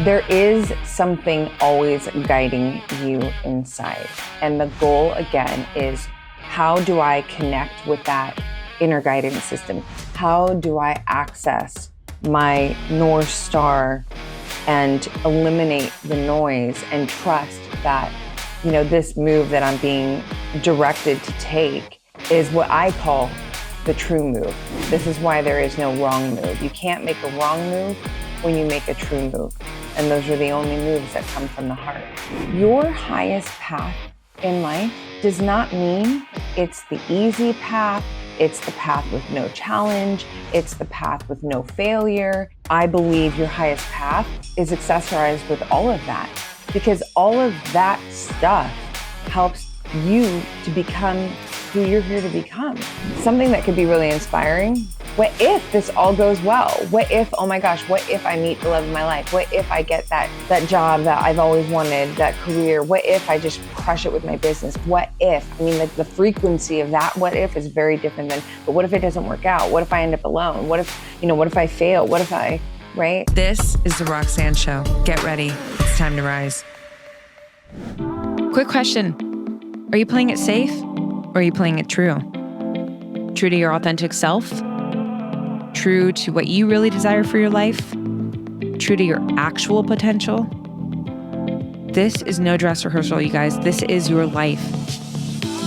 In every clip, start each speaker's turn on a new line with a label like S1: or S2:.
S1: There is something always guiding you inside. And the goal, again, is how do I connect with that inner guidance system? How do I access my North Star and eliminate the noise and trust that, this move that I'm being directed to take is what I call the true move. This is why there is no wrong move. You can't make a wrong move when you make a true move. And those are the only moves that come from the heart. Your highest path in life does not mean it's the easy path, it's the path with no challenge, it's the path with no failure. I believe your highest path is accessorized with all of that, because all of that stuff helps you to become who you're here to become. Something that could be really inspiring. What if this all goes well? What if, oh my gosh, what if I meet the love of my life? What if I get that job that I've always wanted, that career? What if I just crush it with my business? What if? I mean, the frequency of that what if is very different than, but what if it doesn't work out? What if I end up alone? What if, what if I fail? What if I, right?
S2: This is the Roxanne Show. Get ready. It's time to rise. Quick question. Are you playing it safe or are you playing it true? True to your authentic self? True to what you really desire for your life? True to your actual potential? This is no dress rehearsal, you guys. This is your life.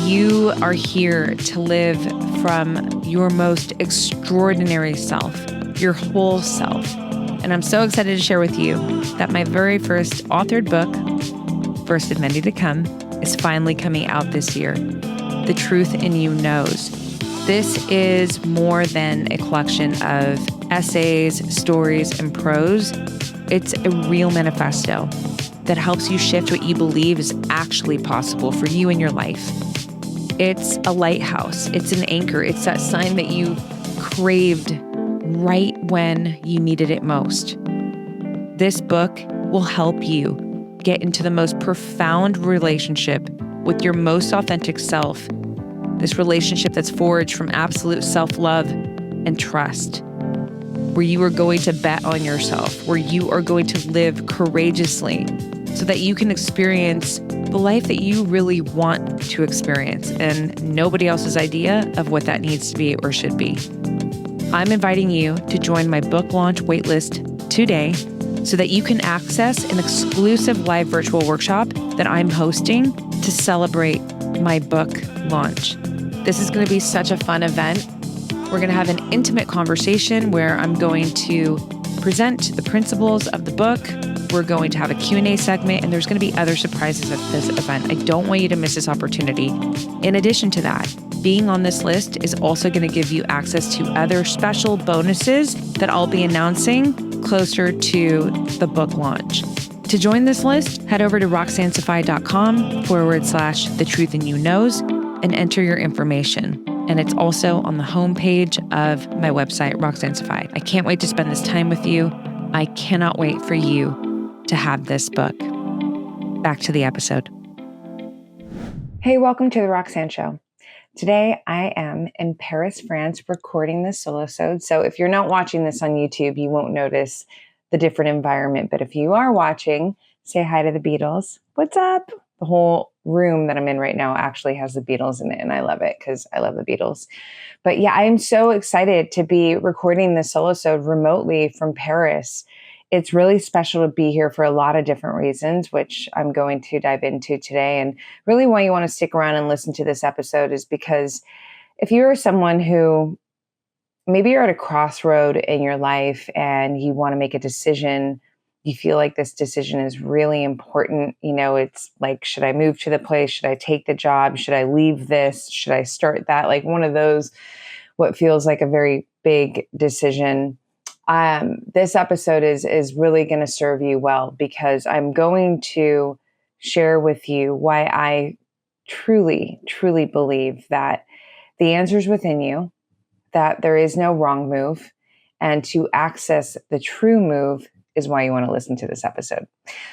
S2: You are here to live from your most extraordinary self, your whole self. And I'm so excited to share with you that my very first authored book, First of Many to Come, is finally coming out this year. The Truth in You Knows. This is more than a collection of essays, stories, and prose. It's a real manifesto that helps you shift what you believe is actually possible for you in your life. It's a lighthouse. It's an anchor. It's that sign that you craved right when you needed it most. This book will help you get into the most profound relationship with your most authentic self. This relationship that's forged from absolute self-love and trust, where you are going to bet on yourself, where you are going to live courageously so that you can experience the life that you really want to experience and nobody else's idea of what that needs to be or should be. I'm inviting you to join my book launch waitlist today so that you can access an exclusive live virtual workshop that I'm hosting to celebrate my book launch. This is going to be such a fun event. We're going to have an intimate conversation where I'm going to present the principles of the book. We're going to have a Q&A segment, and there's going to be other surprises at this event. I don't want you to miss this opportunity. In addition to that, being on this list is also going to give you access to other special bonuses that I'll be announcing closer to the book launch. To join this list, head over to roxannesaffai.com/The Truth in You Knows and enter your information. And it's also on the homepage of my website, Roxanne Saffai. I can't wait to spend this time with you. I cannot wait for you to have this book. Back to the episode.
S1: Hey, welcome to the Roxanne Show. Today, I am in Paris, France, recording this solo-sode. So if you're not watching this on YouTube, you won't notice the different environment. But if you are watching, say hi to the Beatles. What's up? The whole room that I'm in right now actually has the Beatles in it, and I love it because I love the Beatles. But yeah, I am so excited to be recording this solo-sode remotely from Paris. It's really special to be here for a lot of different reasons, which I'm going to dive into today. And really why you want to stick around and listen to this episode is because if you're someone who maybe you're at a crossroad in your life and you want to make a decision, you feel like this decision is really important. It's like, should I move to the place? Should I take the job? Should I leave this? Should I start that? Like one of those, what feels like a very big decision. This episode is really going to serve you well because I'm going to share with you why I truly, truly believe that the answer's within you, that there is no wrong move, and to access the true move is why you want to listen to this episode.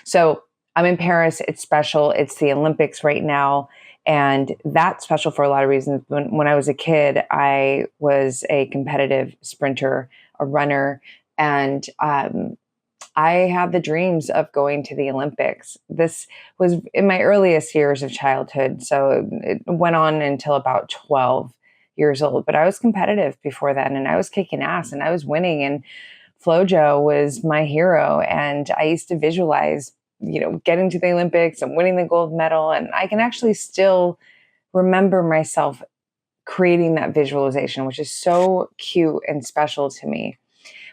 S1: So I'm in Paris. It's special. It's the Olympics right now. And that's special for a lot of reasons. When I was a kid, I was a competitive sprinter, a runner. And I had the dreams of going to the Olympics. This was in my earliest years of childhood, so it went on until about 12 years old. But I was competitive before then, and I was kicking ass, and I was winning. And Flojo was my hero, and I used to visualize, getting to the Olympics and winning the gold medal. And I can actually still remember myself creating that visualization, which is so cute and special to me.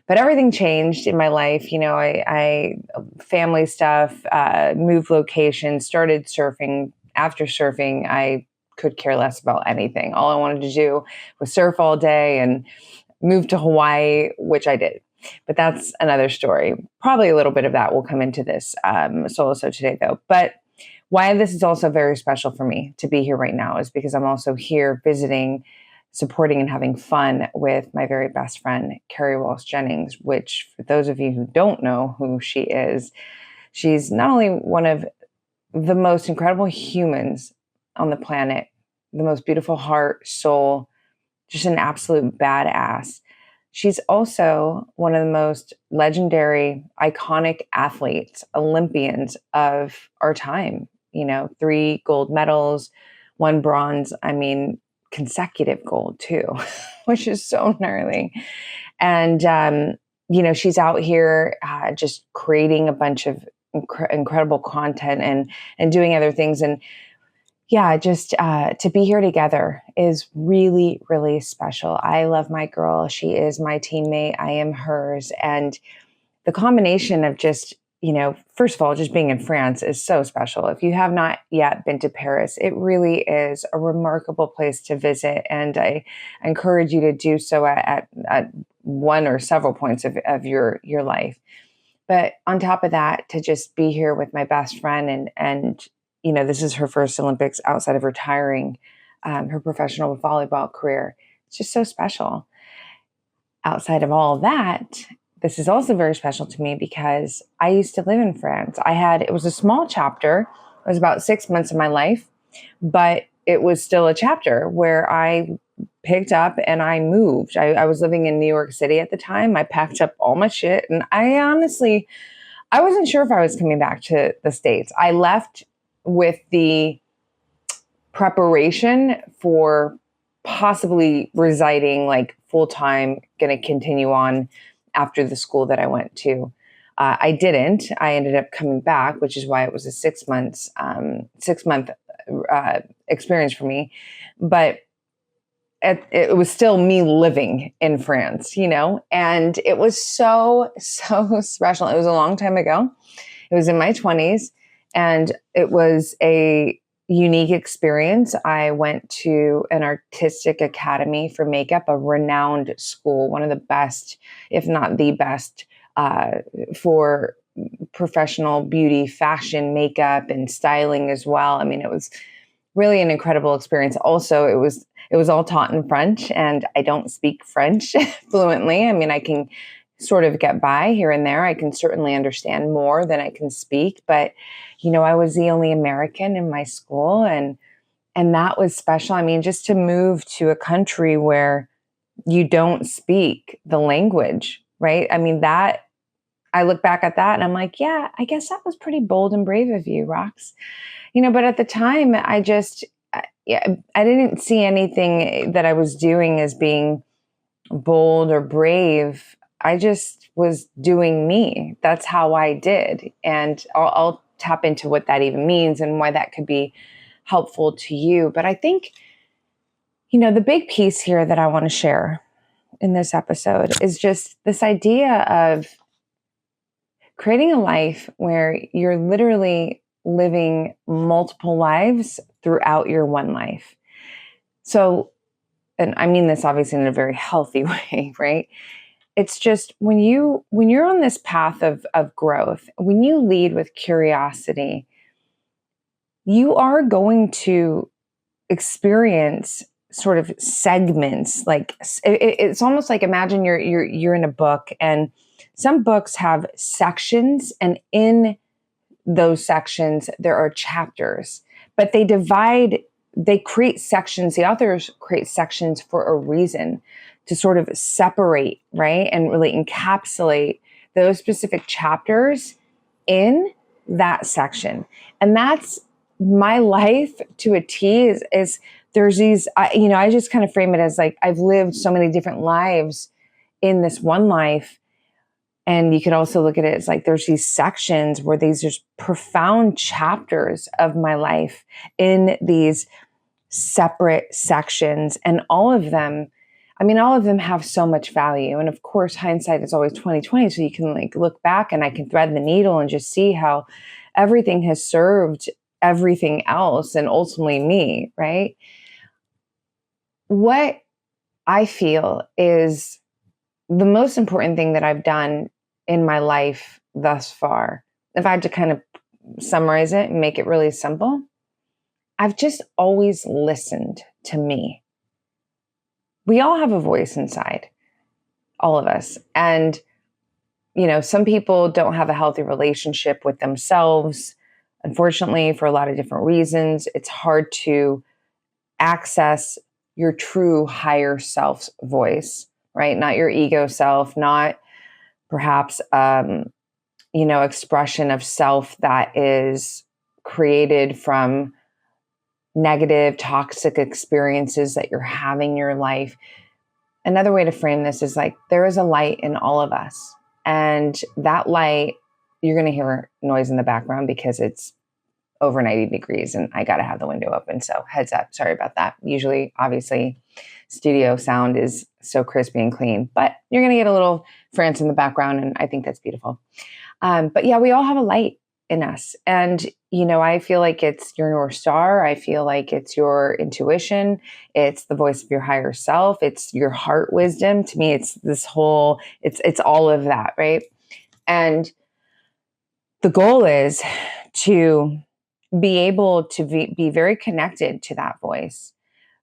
S1: But everything changed in my life. I family stuff, moved location, started surfing. After surfing, I could care less about anything. All I wanted to do was surf all day and move to Hawaii, which I did. But that's another story. Probably a little bit of that will come into this solo so today, though. But why this is also very special for me to be here right now is because I'm also here visiting, supporting, and having fun with my very best friend, Carrie Walsh Jennings, which, for those of you who don't know who she is, she's not only one of the most incredible humans on the planet, the most beautiful heart, soul, just an absolute badass. She's also one of the most legendary, iconic athletes, Olympians of our time. 3 gold medals, 1 bronze. I mean, consecutive gold too, which is so gnarly. And, she's out here just creating a bunch of incredible content and doing other things. And yeah, just to be here together is really, really special. I love my girl. She is my teammate. I am hers. And the combination of just, first of all, just being in France is so special. If you have not yet been to Paris, it really is a remarkable place to visit. And I encourage you to do so at one or several points of your life. But on top of that, to just be here with my best friend and this is her first Olympics outside of retiring her professional volleyball career. It's just so special. Outside of all that, this is also very special to me because I used to live in France. It was a small chapter. It was about 6 months of my life, but it was still a chapter where I picked up and I moved. I was living in New York City at the time. I packed up all my shit, and I wasn't sure if I was coming back to the States. I left with the preparation for possibly residing like full-time, going to continue on after the school that I went to. I didn't. I ended up coming back, which is why it was a 6 month experience for me. But it was still me living in France, and it was so, so special. It was a long time ago. It was in my 20s, and it was a unique experience. I went to an artistic academy for makeup, a renowned school, one of the best, if not the best, for professional beauty, fashion, makeup, and styling as well. I mean, it was really an incredible experience. Also, it was all taught in French, and I don't speak French fluently. I mean, I can sort of get by here and there. I can certainly understand more than I can speak, but I was the only American in my school, and that was special. I mean, just to move to a country where you don't speak the language, right? I mean, that I look back at that and I'm like, yeah, I guess that was pretty bold and brave of you, Rox. But at the time, I didn't see anything that I was doing as being bold or brave. I just was doing me. That's how I did. And I'll tap into what that even means and why that could be helpful to you. But I think, the big piece here that I want to share in this episode is just this idea of creating a life where you're literally living multiple lives throughout your one life. So, and I mean this obviously in a very healthy way, right? It's just when you're on this path of growth, when you lead with curiosity, you are going to experience sort of segments. Like it's almost like, imagine you're in a book, and some books have sections, and in those sections there are chapters, but they create sections. The authors create sections for a reason, to sort of separate, right? And really encapsulate those specific chapters in that section. And that's my life to a T is there's these, I just kind of frame it as like, I've lived so many different lives in this one life. And you could also look at it as like, there's these sections where these just profound chapters of my life in these separate sections. And all of them have so much value. And of course, hindsight is always 2020. So you can like look back and I can thread the needle and just see how everything has served everything else and ultimately me, right? What I feel is the most important thing that I've done in my life thus far, if I had to kind of summarize it and make it really simple, I've just always listened to me. We all have a voice inside, all of us. And, some people don't have a healthy relationship with themselves. Unfortunately, for a lot of different reasons, it's hard to access your true higher self's voice, right? Not your ego self, not perhaps, expression of self that is created from negative, toxic experiences that you're having in your life. Another way to frame this is like, there is a light in all of us. And that light, you're going to hear noise in the background because it's over 90 degrees and I got to have the window open. So heads up, sorry about that. Usually, obviously, studio sound is so crispy and clean, but you're going to get a little France in the background. And I think that's beautiful. But yeah, we all have a light in us. And, I feel like it's your North Star. I feel like it's your intuition. It's the voice of your higher self. It's your heart wisdom. To me, it's this whole, it's all of that, right? And the goal is to be able to be very connected to that voice.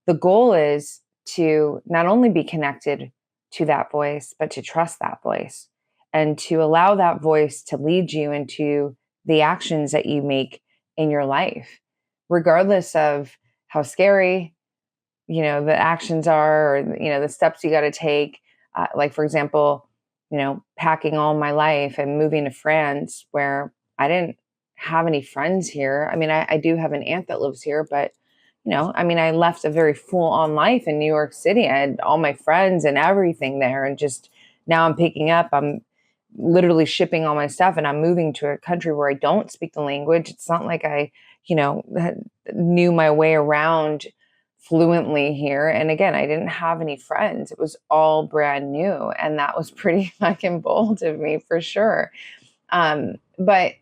S1: The goal is to not only be connected to that voice, but to trust that voice and to allow that voice to lead you into the actions that you make in your life, regardless of how scary, the actions are, or, the steps you got to take. Like, for example, packing all my life and moving to France where I didn't have any friends here. I mean, I do have an aunt that lives here, but I left a very full on life in New York City. I had all my friends and everything there. And just now I'm literally shipping all my stuff and I'm moving to a country where I don't speak the language. It's not like I, knew my way around fluently here. And again, I didn't have any friends. It was all brand new. And that was pretty fucking bold of me for sure. But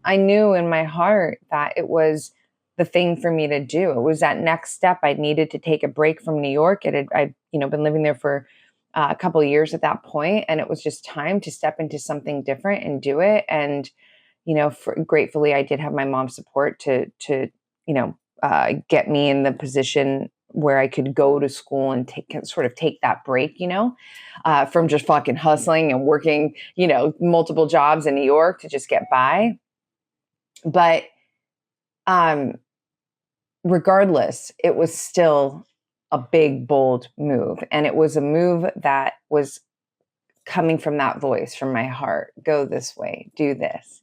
S1: I knew in my heart that it was the thing for me to do. It was that next step. I needed to take a break from New York. I'd been living there for a couple of years at that point, and it was just time to step into something different and do it. And gratefully, I did have my mom's support to get me in the position where I could go to school and take that break, from just fucking hustling and working, multiple jobs in New York to just get by. But regardless, it was still a big, bold move. And it was a move that was coming from that voice, from my heart. Go this way, do this,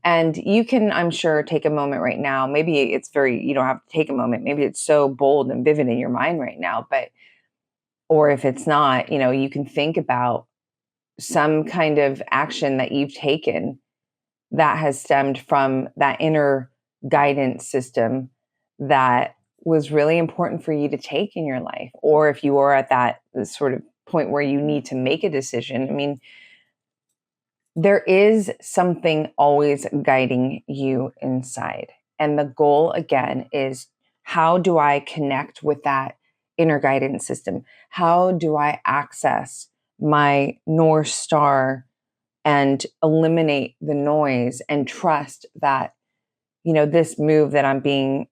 S1: And you can, I'm sure, take a moment right now. Maybe you don't have to take a moment. Maybe it's so bold and vivid in your mind right now. Or if it's not, you can think about some kind of action that you've taken that has stemmed from that inner guidance system that was really important for you to take in your life. Or if you are at that sort of point where you need to make a decision. I mean, there is something always guiding you inside. And the goal, again, is how do I connect with that inner guidance system? How do I access my North Star and eliminate the noise and trust that, this move that I'm being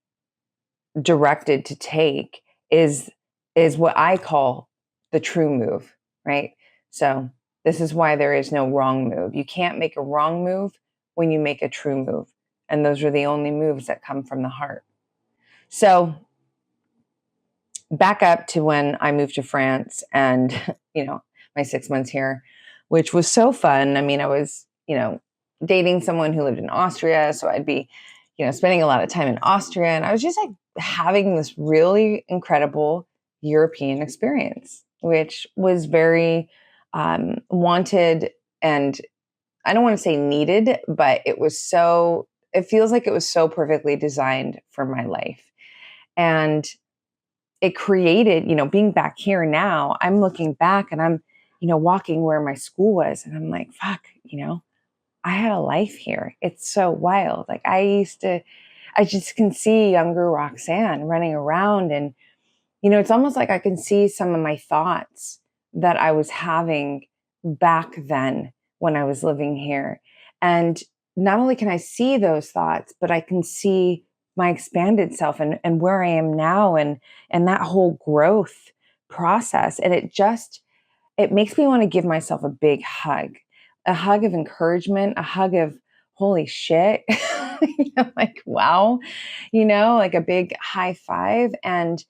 S1: directed to take is what I call the true move, right? So this is why there is no wrong move. You can't make a wrong move when you make a true move. And those are the only moves that come from the heart. So back up to when I moved to France and, my 6 months here which was so fun. I mean, I was, dating someone who lived in Austria. So I'd be, spending a lot of time in Austria. And I was just like having this really incredible European experience, which was very wanted, and I don't want to say needed, but it feels like it was so perfectly designed for my life. And it created, being back here now, I'm looking back and I'm, walking where my school was, and I'm like, fuck, I had a life here. It's so wild. Like I just can see younger Roxanne running around, and, it's almost like I can see some of my thoughts that I was having back then when I was living here. And not only can I see those thoughts, but I can see my expanded self and where I am now, and that whole growth process. And it makes me want to give myself a big hug, a hug of encouragement, a hug of holy shit, like, wow, like a big high five. And,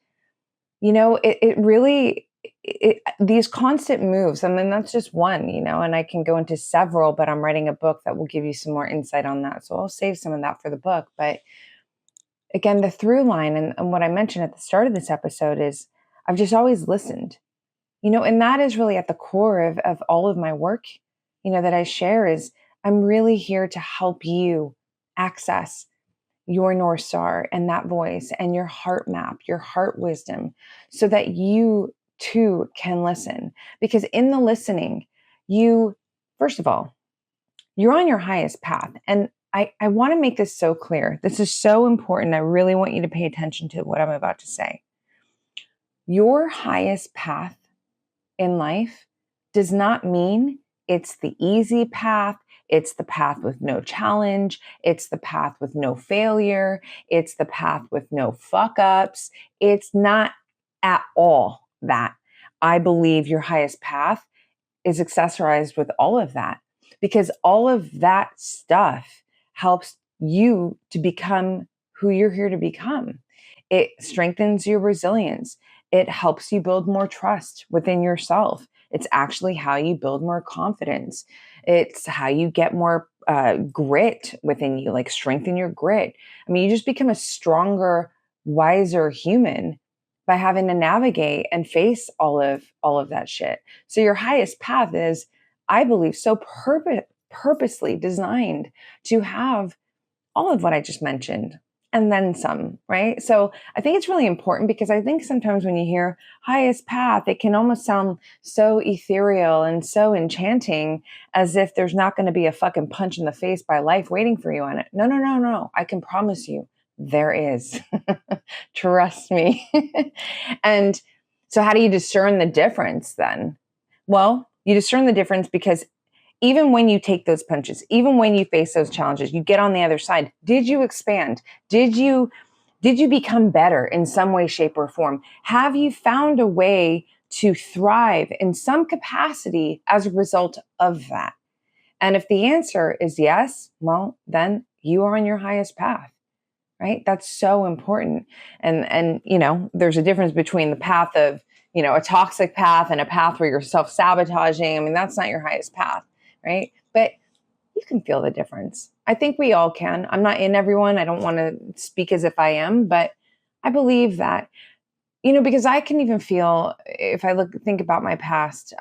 S1: it really, these constant moves, I mean, that's just one, and I can go into several, but I'm writing a book that will give you some more insight on that. So I'll save some of that for the book. But again, the through line and what I mentioned at the start of this episode is I've just always listened, and that is really at the core of all of my work, that I share is I'm really here to help you access your North Star and that voice and your heart map, your heart wisdom, so that you too can listen. Because in the listening, first of all, you're on your highest path. And I want to make this so clear. This is so important. I really want you to pay attention to what I'm about to say. Your highest path in life does not mean it's the easy path. It's the path with no challenge. It's the path with no failure. It's the path with no fuck ups. It's not at all that. I believe your highest path is accessorized with all of that, because all of that stuff helps you to become who you're here to become. It strengthens your resilience. It helps you build more trust within yourself. It's actually how you build more confidence. It's how you get more grit within you, like strengthen your grit. I mean, you just become a stronger, wiser human by having to navigate and face all of that shit. So your highest path is, I believe, so purposely designed to have all of what I just mentioned and then some, right? So I think it's really important, because I think sometimes when you hear highest path, it can almost sound so ethereal and so enchanting, as if there's not going to be a fucking punch in the face by life waiting for you on it. No, no, no, no. I can promise you there is. Trust me. And so how do you discern the difference then? Well, you discern the difference because even when you take those punches, even when you face those challenges, you get on the other side. Did you expand? Did you become better in some way, shape, or form? Have you found a way to thrive in some capacity as a result of that? And if the answer is yes, well, then you are on your highest path, right? That's so important. And there's a difference between the path of, a toxic path and a path where you're self-sabotaging. I mean, that's not your highest path, right? But you can feel the difference. I think we all can. I'm not in everyone. I don't want to speak as if I am, but I believe that, because I can even feel, if I think about my past,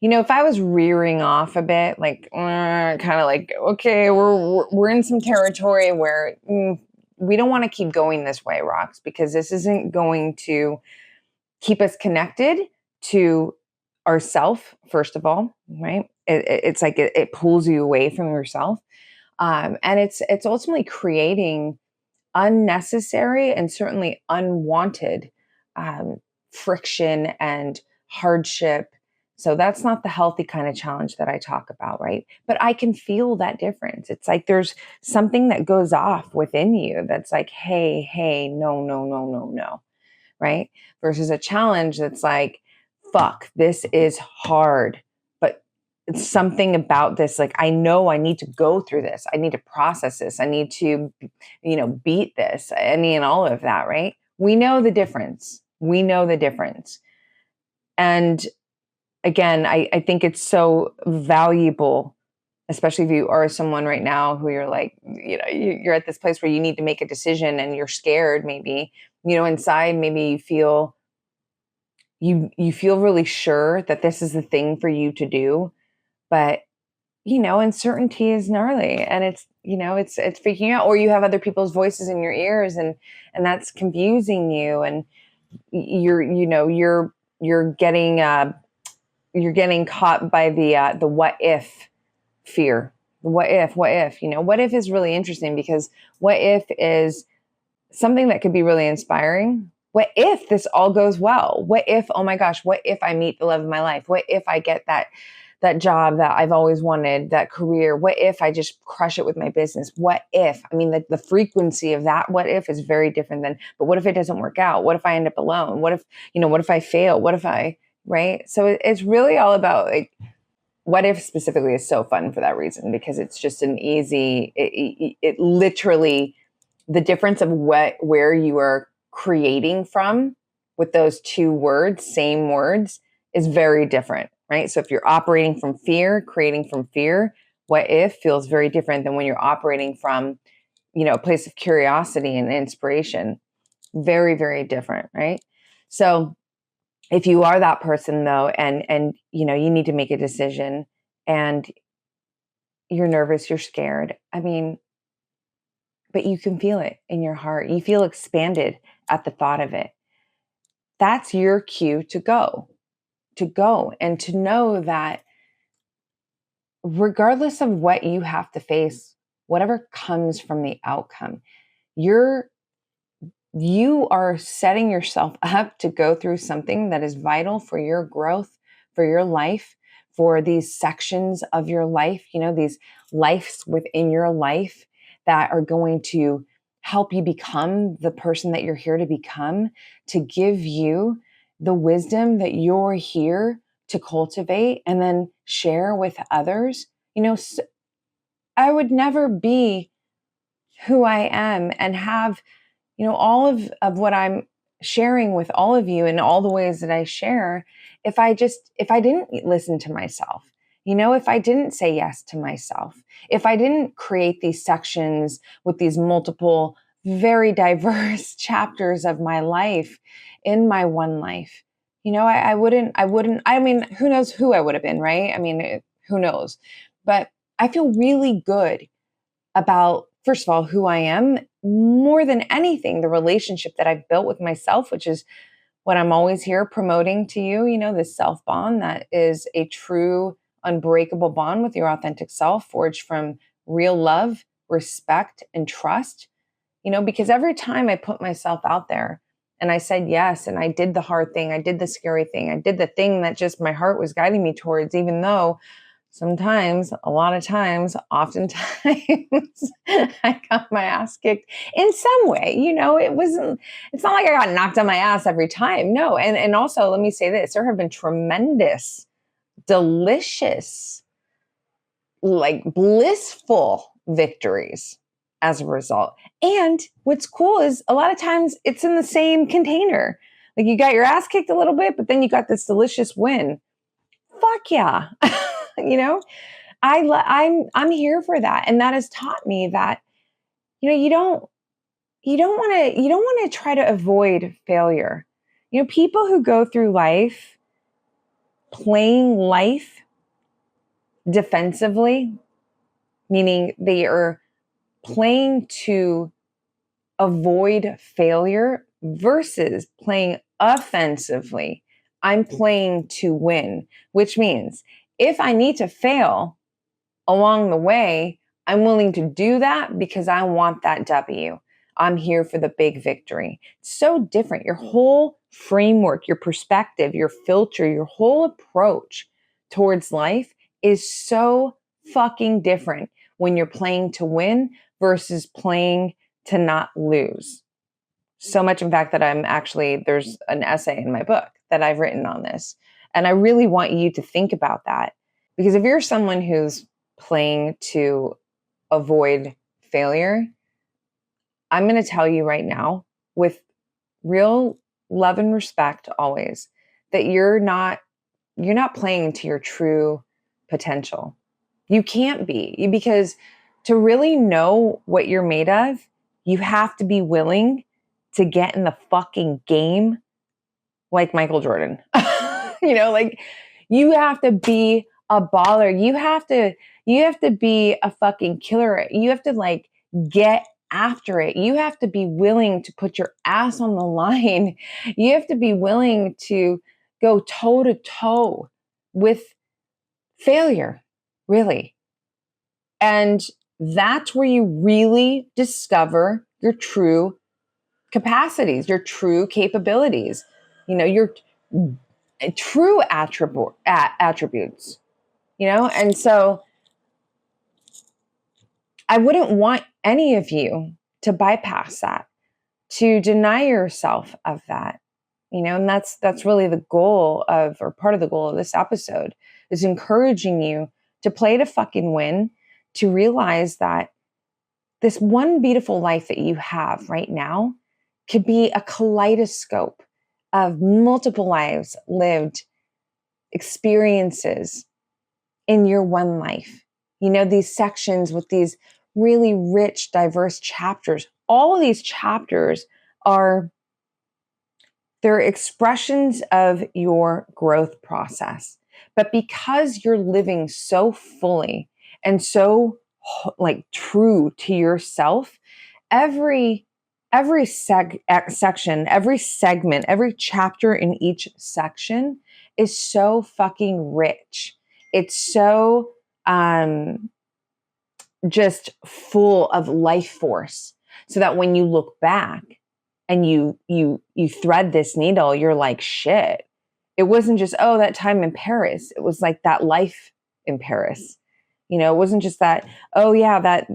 S1: if I was rearing off a bit, like kind of like, okay, we're in some territory where we don't want to keep going this way, Rox, because this isn't going to keep us connected to ourself, first of all, right? It's like it pulls you away from yourself. And it's ultimately creating unnecessary and certainly unwanted friction and hardship. So that's not the healthy kind of challenge that I talk about, right? But I can feel that difference. It's like there's something that goes off within you that's like, hey, no, no, no, no, no, right? Versus a challenge that's like, fuck, this is hard. But it's something about this, like, I know I need to go through this. I need to process this. I need to, beat this. I mean, all of that, right? We know the difference. We know the difference. And again, I think it's so valuable, especially if you are someone right now who you're like, you're at this place where you need to make a decision and you're scared, maybe, inside, maybe you feel really sure that this is the thing for you to do, but uncertainty is gnarly, and it's freaking out, or you have other people's voices in your ears, and that's confusing you, and you're getting caught by the what if fear. What if, what if is really interesting, because what if is something that could be really inspiring. What if this all goes well? What if, oh my gosh, what if I meet the love of my life? What if I get that job that I've always wanted, that career? What if I just crush it with my business? What if, I mean, the frequency of that what if is very different than, but what if it doesn't work out? What if I end up alone? What if I fail? What if right? So it's really all about, like, what if specifically is so fun for that reason, because it's just an easy, it literally, the difference of where you are creating from with those two words, same words, is very different, right? So if you're operating from fear, creating from fear, what if feels very different than when you're operating from, a place of curiosity and inspiration. Very, very different, right? So if you are that person though, and you need to make a decision and you're nervous, you're scared, I mean, but you can feel it in your heart. You feel expanded at the thought of it. That's your cue to go and to know that regardless of what you have to face, whatever comes from the outcome, you are setting yourself up to go through something that is vital for your growth, for your life, for these sections of your life, these lives within your life that are going to help you become the person that you're here to become, to give you the wisdom that you're here to cultivate and then share with others. I would never be who I am and have all of what I'm sharing with all of you in all the ways that I share, if I didn't listen to myself, if I didn't say yes to myself, if I didn't create these sections with these multiple, very diverse chapters of my life in my one life, I wouldn't, I mean, who knows who I would have been, right? I mean, who knows? But I feel really good about, first of all, who I am, more than anything, the relationship that I've built with myself, which is what I'm always here promoting to you, this self bond that is a true, unbreakable bond with your authentic self, forged from real love, respect, and trust, because every time I put myself out there and I said yes, and I did the hard thing, I did the scary thing, I did the thing that just my heart was guiding me towards, even though sometimes, a lot of times, oftentimes, I got my ass kicked in some way. It's not like I got knocked on my ass every time. No. And also, let me say this, there have been tremendous, delicious, like blissful victories as a result. And what's cool is a lot of times it's in the same container. Like, you got your ass kicked a little bit, but then you got this delicious win. Fuck yeah. I'm here for that. And that has taught me that, you don't want to try to avoid failure. People who go through life playing life defensively, meaning they are playing to avoid failure, versus playing offensively. I'm playing to win, which means if I need to fail along the way, I'm willing to do that because I want that W. I'm here for the big victory. It's so different. Your whole framework, your perspective, your filter, your whole approach towards life is so fucking different when you're playing to win versus playing to not lose. So much, in fact, that there's an essay in my book that I've written on this. And I really want you to think about that. Because if you're someone who's playing to avoid failure, I'm going to tell you right now, with real love and respect always, that you're not you're not playing to your true potential. You can't be, because to really know what you're made of, you have to be willing to get in the fucking game like Michael Jordan. Like you have to be a baller. You have to be a fucking killer. You have to like get after it. You have to be willing to put your ass on the line. You have to be willing to go toe to toe with failure, really. And that's where you really discover your true capacities, your true capabilities, your true attributes, And so I wouldn't want any of you to bypass that, to deny yourself of that, and that's really the goal of, or part of the goal of this episode, is encouraging you to play to fucking win, to realize that this one beautiful life that you have right now could be a kaleidoscope of multiple lives lived, experiences in your one life. These sections with these really rich, diverse chapters. All of these chapters they're expressions of your growth process. But because you're living so fully and so like true to yourself, every section, every segment, every chapter in each section is so fucking rich. It's so just full of life force, so that when you look back and you thread this needle, you're like, shit. It wasn't just, oh, that time in Paris. It was like that life in Paris. It wasn't just that, oh yeah, that,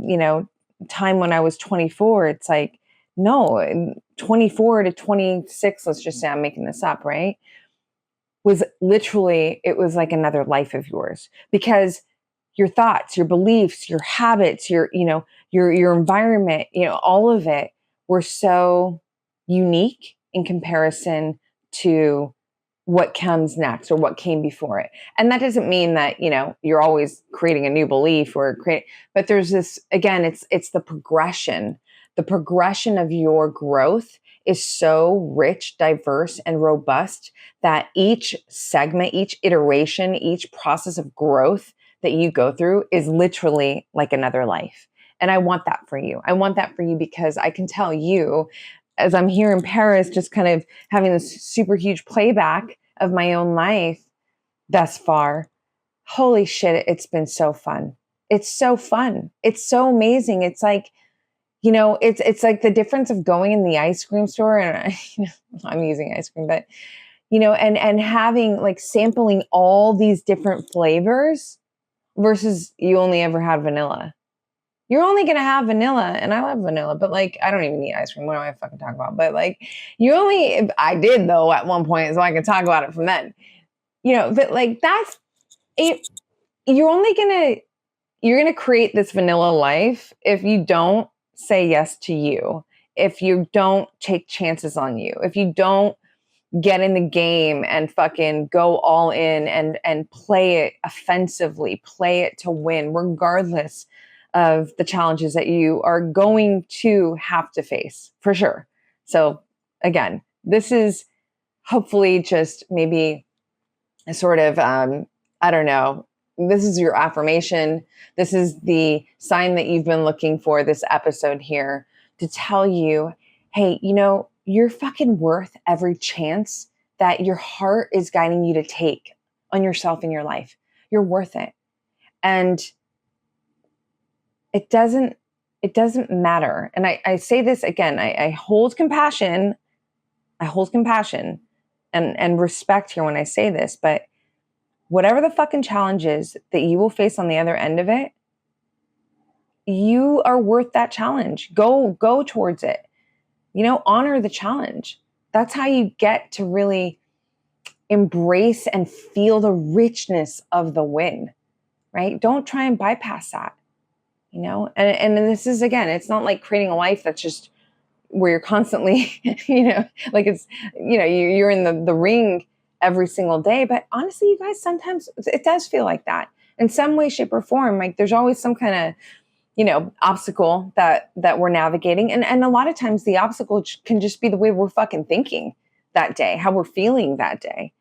S1: time when I was 24. It's like, no, 24 to 26, let's just say, I'm making this up, right? Was literally, it was like another life of yours, because your thoughts, your beliefs, your habits, your environment, all of it were so unique in comparison to what comes next or what came before it. And that doesn't mean that, you're always creating a new belief but there's this, again, it's the progression. The progression of your growth is so rich, diverse, and robust that each segment, each iteration, each process of growth that you go through is literally like another life. And I want that for you. I want that for you because I can tell you, as I'm here in Paris, just kind of having this super huge playback of my own life thus far, holy shit, it's been so fun. It's so fun. It's so amazing. It's like, it's like the difference of going in the ice cream store, and I'm using ice cream, but, and having like sampling all these different flavors versus you only ever had vanilla. You're only going to have vanilla, and I love vanilla, but like, I don't even eat ice cream. What do I fucking talk about? But like, I did though at one point, so I can talk about it from then, but like, that's it. You're going to create this vanilla life if you don't say yes to you, if you don't take chances on you, if you don't get in the game and fucking go all in and play it offensively, play it to win, regardless of the challenges that you are going to have to face, for sure. So again, this is hopefully just maybe a sort of, I don't know, this is your affirmation. This is the sign that you've been looking for, this episode here, to tell you, hey, you're fucking worth every chance that your heart is guiding you to take on yourself in your life. You're worth it. And it doesn't matter. And I say this again, I hold compassion. I hold compassion and respect here when I say this, but whatever the fucking challenge is that you will face on the other end of it, you are worth that challenge. Go towards it. Honor the challenge. That's how you get to really embrace and feel the richness of the win, right? Don't try and bypass that, and this is, again, it's not like creating a life that's just where you're constantly, like it's, you're in the ring every single day. But honestly, you guys, sometimes it does feel like that in some way, shape, or form. Like there's always some kind of, obstacle that we're navigating. And a lot of times the obstacle can just be the way we're fucking thinking that day, how we're feeling that day.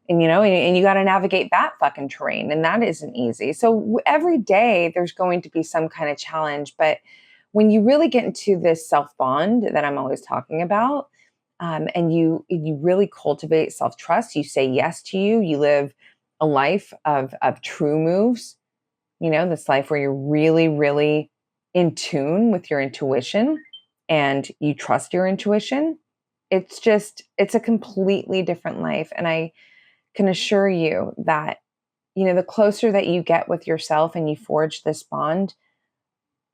S1: And, and you got to navigate that fucking terrain. And that isn't easy. So every day there's going to be some kind of challenge. But when you really get into this self bond that I'm always talking about, and you really cultivate self-trust, you say yes to you live a life of true moves, this life where you're really, really in tune with your intuition and you trust your intuition. It's a completely different life. And I can assure you that, the closer that you get with yourself and you forge this bond,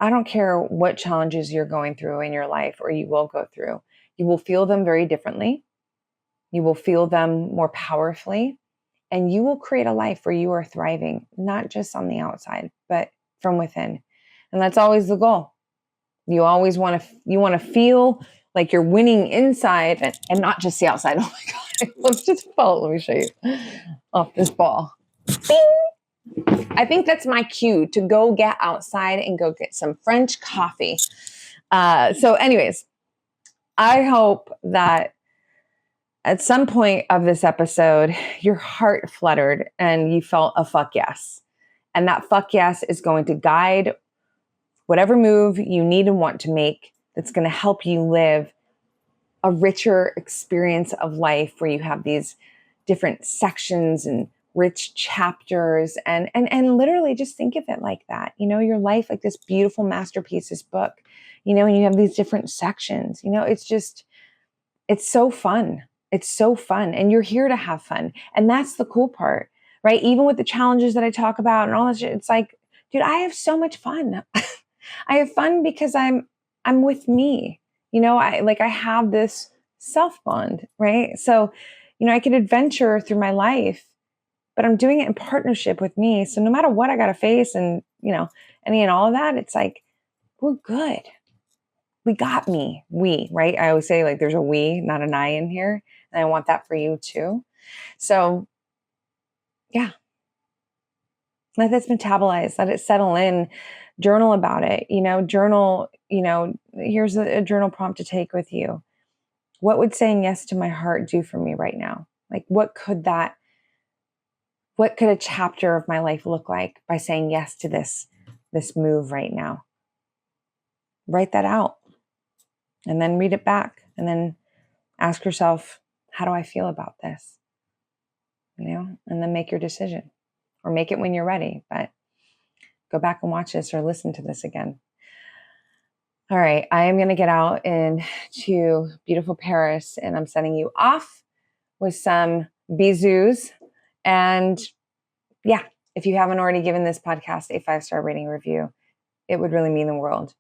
S1: I don't care what challenges you're going through in your life or you will go through, you will feel them very differently. You will feel them more powerfully. And you will create a life where you are thriving, not just on the outside, but from within. And that's always the goal. You always want to feel like you're winning inside and not just the outside. Oh my God, let's just fall. Let me show you off this ball. Bing! I think that's my cue to go get outside and go get some French coffee. So anyways, I hope that at some point of this episode, your heart fluttered and you felt a fuck yes. And that fuck yes is going to guide whatever move you need and want to make that's going to help you live a richer experience of life where you have these different sections and rich chapters and literally just think of it like that. Your life like this beautiful masterpiece, this book, and you have these different sections, it's so fun. It's so fun. And you're here to have fun. And that's the cool part, right? Even with the challenges that I talk about and all this shit, it's like, dude, I have so much fun. I have fun because I'm with me. I have this self bond, right? So, I could adventure through my life, but I'm doing it in partnership with me. So no matter what I got to face and, any and all of that, it's like, we're good. We got me. We, right? I always say like there's a we, not an I in here. And I want that for you too. So yeah, let this metabolize, let it settle in, journal about it, journal, here's a journal prompt to take with you. What would saying yes to my heart do for me right now? Like what could a chapter of my life look like by saying yes to this move right now? Write that out and then read it back and then ask yourself, how do I feel about this? And then make your decision or make it when you're ready, but go back and watch this or listen to this again. All right. I am going to get out into beautiful Paris and I'm sending you off with some bisous. And yeah, if you haven't already given this podcast a 5-star rating review, it would really mean the world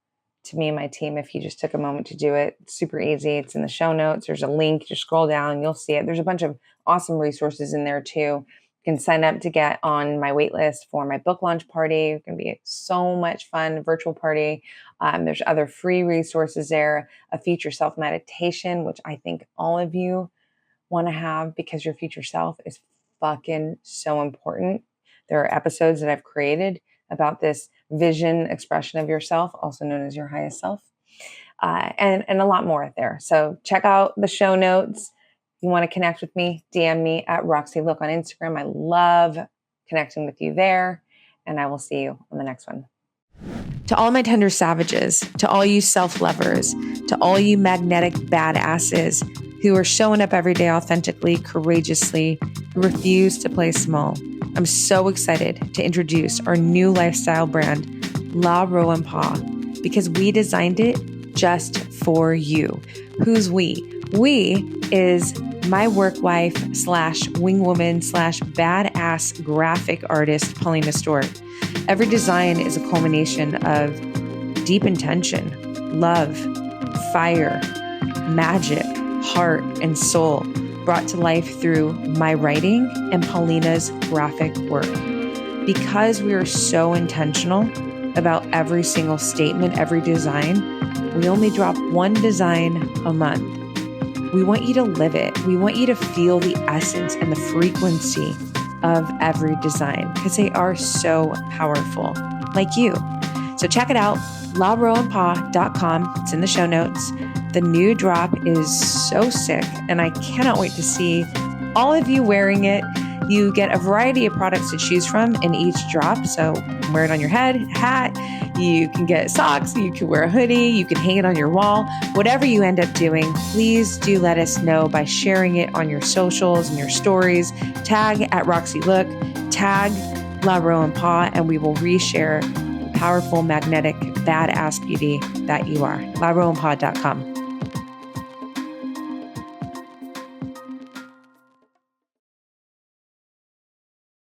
S1: to me and my team if you just took a moment to do it. It's super easy. It's in the show notes. There's a link. Just scroll down. You'll see it. There's a bunch of awesome resources in there too. You can sign up to get on my wait list for my book launch party. It's going to be so much fun, virtual party. There's other free resources there, a future self meditation, which I think all of you want to have because your future self is fucking so important. There are episodes that I've created about this vision expression of yourself, also known as your highest self, and a lot more there. So check out the show notes. If you want to connect with me, DM me at Roxy Look on Instagram. I love connecting with you there, and I will see you on the next one.
S2: To all my tender savages, to all you self-lovers, to all you magnetic badasses who are showing up every day authentically, courageously, who refuse to play small, I'm so excited to introduce our new lifestyle brand, La Rowan Paw, because we designed it just for you. Who's we? We is my work wife / wingwoman / badass graphic artist, Paulina Stewart. Every design is a culmination of deep intention, love, fire, magic, heart, and soul brought to life through my writing and Paulina's graphic work. Because we are so intentional about every single statement, every design, we only drop one design a month.
S1: We want you to live it. We want you to feel the essence and the frequency of every design because they are so powerful, like you. So check it out, laroandpa.com. It's in the show notes. The new drop is so sick, and I cannot wait to see all of you wearing it. You get a variety of products to choose from in each drop. So wear it on your head, hat. You can get socks. You can wear a hoodie. You can hang it on your wall. Whatever you end up doing, please do let us know by sharing it on your socials and your stories. Tag at Roxy Look, tag La Ro and Pa, and we will reshare the powerful, magnetic, badass beauty that you are. laroandpa.com.